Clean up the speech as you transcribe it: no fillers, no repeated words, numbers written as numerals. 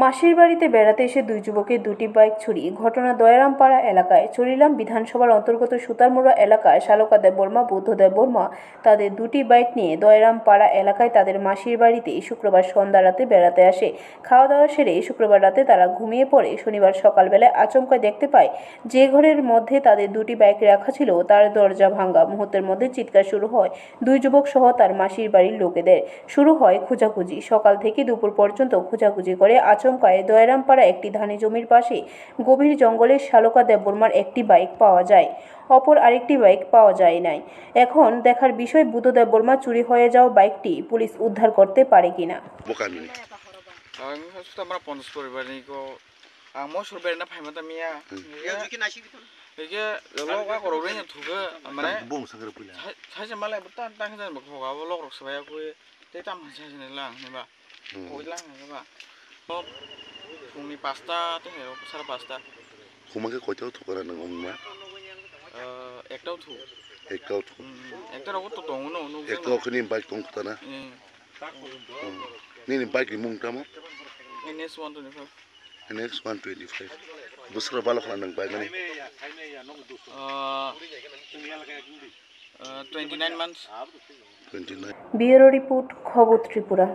মাসির বাড়িতে বেড়াতে এসে দুই যুবকের দুটি বাইক চুরি। ঘটনা দয়ারামপাড়া এলাকায়। চরিলাম বিধানসভার অন্তর্গত সুতারমুড়া এলাকায় শালকা দেববর্মা, বুদ্ধ দেববর্মা তাদের দুটি বাইক নিয়ে দয়ারামপাড়া এলাকায় তাদের মাসির বাড়িতে শুক্রবার সন্ধ্যা রাতে বেড়াতে আসে। খাওয়া দাওয়া সেরে শুক্রবার রাতে তারা ঘুমিয়ে পড়ে। শনিবার সকালবেলায় আচমকা দেখতে পায় যে ঘরের মধ্যে তাদের দুটি বাইক রাখা ছিল তার দরজা ভাঙা। মুহূর্তের মধ্যে চিৎকার শুরু হয় দুই যুবক সহ তার মাসির বাড়ির লোকেদের। শুরু হয় খোঁজাখুঁজি। সকাল থেকে দুপুর পর্যন্ত খোঁজাখুঁজি করে আচমকায় দয়ারামপাড়া একটি ধানি জমির পাশে গভীর জঙ্গলে শালকা দেববর্মার একটি বাইক পাওয়া যায়। অপর আরেকটি বাইক পাওয়া যায় নাই। এখন দেখার বিষয় বুদ্ধ দেববর্মা চুরি হয়ে যাওয়া বাইকটি পুলিশ উদ্ধার করতে পারে কিনা। फुंनि 5टा साराय 5टा हमाखै खयथायाव थुखारा नों अमा एकटाव थु एकटारावबो तो दङ न एकटाव खनि बाइक दं थाना नि बाइक मुं तामो NS 125 NS 125 बोसोर बाला खाना नों बाइक माने 29 months 29 ব্যুরো রিপোর্ট খবর ত্রিপুরা।